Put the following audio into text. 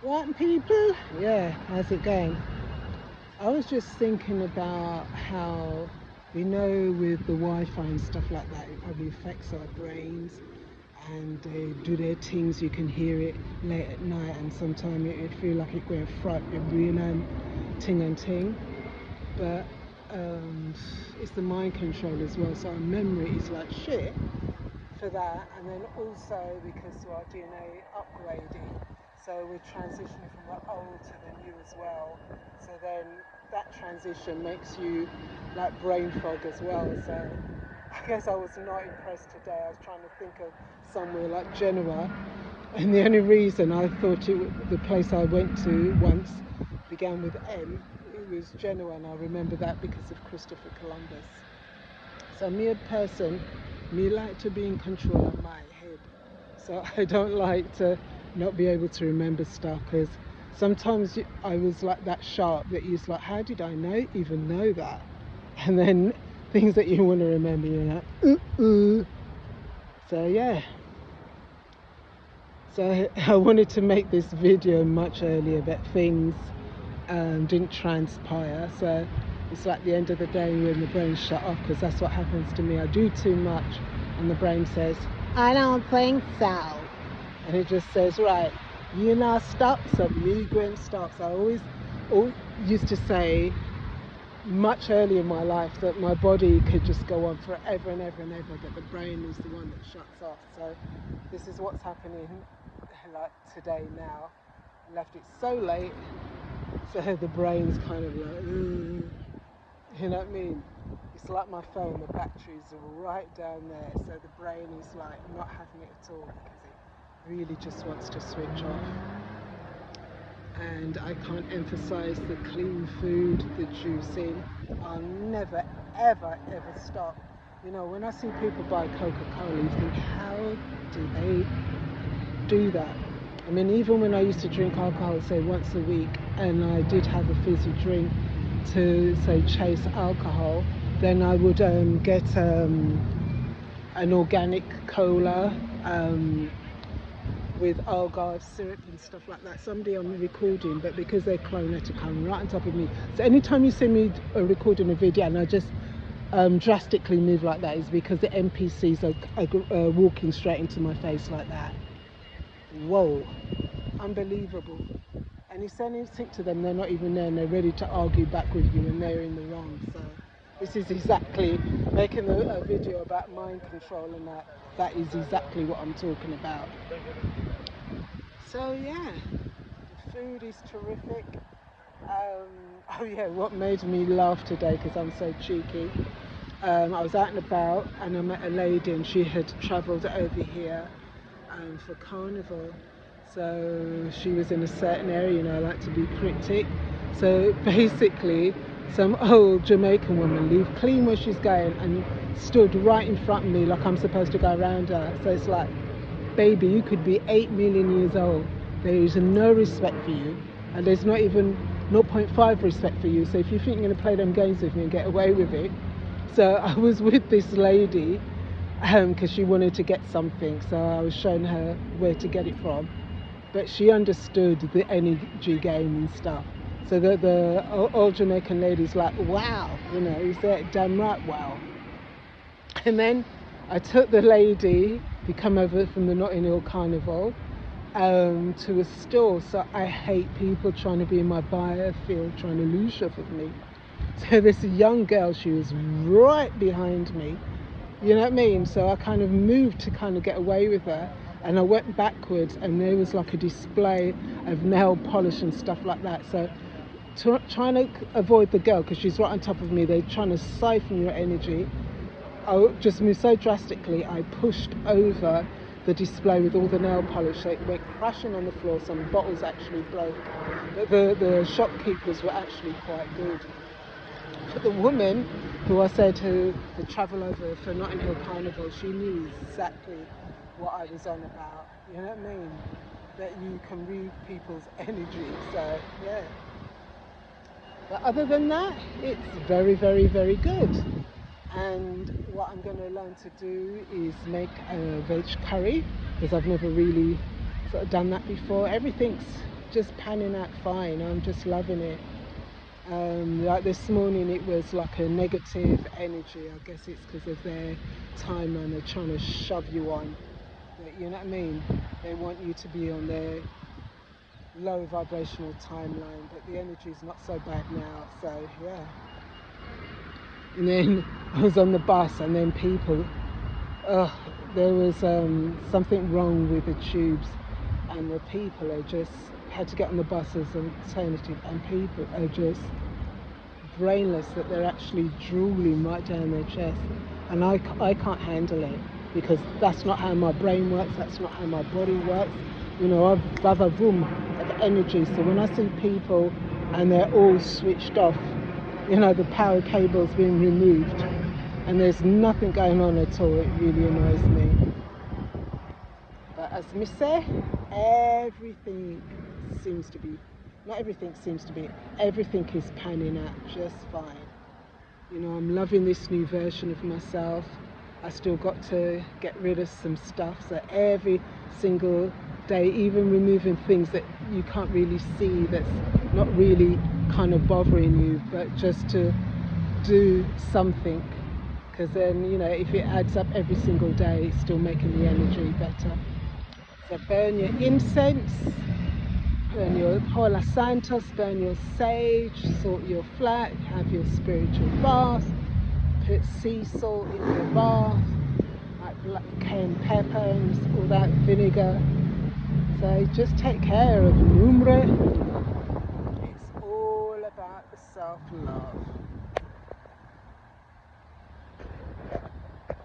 What people? Yeah, how's it going? I was just thinking about how, with the Wi-Fi and stuff like that, it probably affects our brains and they do their things. You can hear it late at night, and sometimes it feel like it going fright your brain and ting and ting. But it's the mind control as well. So our memory is like shit for that, and then also because we are doing a upgrading, so we're transitioning from the old to the new as well. So then that transition makes you like brain fog as well. So I guess I was not impressed today. I was trying to think of somewhere like Genoa, and the only reason I thought the place I went to once began with M. It was Genoa, and I remember that because of Christopher Columbus. So me a person, me like to be in control of my head. So I don't like to not be able to remember stuff because sometimes I was like that sharp that you're like, how did I even know that? And then things that you want to remember, you're like, ooh. So yeah. So I wanted to make this video much earlier, but things didn't transpire. So it's like the end of the day when the brain shut off, because that's what happens to me. I do too much and the brain says, I don't think so. And it just says, right, you now stop, so me going stop. So I always used to say much earlier in my life that my body could just go on forever and ever and ever, but the brain is the one that shuts off. So this is what's happening like today now. I left it so late, so the brain's kind of like, you know what I mean? It's like my phone, the battery's right down there, so the brain is like not having it at all because it really just wants to switch off. And I can't emphasize the clean food, the juicing. I'll never, ever, ever stop. You know, when I see people buy Coca-Cola, you think, how do they do that? I mean, even when I used to drink alcohol, say once a week, and I did have a fizzy drink to, say, chase alcohol, then I would get an organic cola with argyle syrup and stuff like that. Someday I'm recording, but because they're clonetic, come right on top of me. So anytime you see me recording a video and I just drastically move like that, is because the NPCs are walking straight into my face like that. Whoa, unbelievable. And you say anything to them, they're not even there, and they're ready to argue back with you, and they're in the wrong. So this is exactly making a video about mind control, and that is exactly what I'm talking about. So yeah, the food is terrific. Oh yeah, what made me laugh today, because I'm so cheeky, I was out and about and I met a lady, and she had travelled over here for carnival. So she was in a certain area, you know, I like to be cryptic. So basically, some old Jamaican woman leave clean where she's going and stood right in front of me like I'm supposed to go around her. So it's like, baby, you could be 8 million years old. There is no respect for you, and there's not even 0.5 respect for you. So if you think you're going to play them games with me and get away with it. So I was with this lady because she wanted to get something, so I was showing her where to get it from, but she understood the energy game and stuff. So the old Jamaican lady's like, wow, you know, is that damn right, wow. And then I took the lady who come over from the Notting Hill Carnival to a store. So I hate people trying to be in my buyer field, trying to lose off of me. So this young girl, she was right behind me. You know what I mean? So I kind of moved to kind of get away with her, and I went backwards, and there was like a display of nail polish and stuff like that. So trying to avoid the girl because she's right on top of me, they're trying to siphon your energy. I just moved so drastically, I pushed over the display with all the nail polish, so it went crashing on the floor. Some bottles actually broke, but the shopkeepers were actually quite good. But the woman who I said who had travelled over for Notting Hill Carnival, she knew exactly what I was on about. You know what I mean? That you can read people's energy. So yeah. But other than that, it's very, very, very good. And what I'm going to learn to do is make a veg curry, because I've never really sort of done that before. Everything's just panning out fine. I'm just loving it. Like this morning, it was like a negative energy. I guess it's because of their timeline. They're trying to shove you on. But you know what I mean? They want you to be on their low vibrational timeline. But the energy is not so bad now. So yeah. And then I was on the bus, and then people. There was something wrong with the tubes, and the people are just had to get on the bus as an alternative, and people are just brainless that they're actually drooling right down their chest, and I can't handle it because that's not how my brain works, that's not how my body works. You know, I've bava boom of energy, so when I see people and they're all switched off, you know, the power cable's been removed and there's nothing going on at all, it really annoys me. But as me say, everything seems to be, not everything seems to be, everything is panning out just fine. You know, I'm loving this new version of myself. I still got to get rid of some stuff, so every single day, even removing things that you can't really see, that's not really kind of bothering you, but just to do something, because then, you know, if it adds up every single day, it's still making the energy better. So burn your incense, burn your Hola Santos, burn your sage, salt your flat, have your spiritual bath, put sea salt in your bath, like black cayenne pepper and all that vinegar. So just take care of Numre. It's all about the self-love.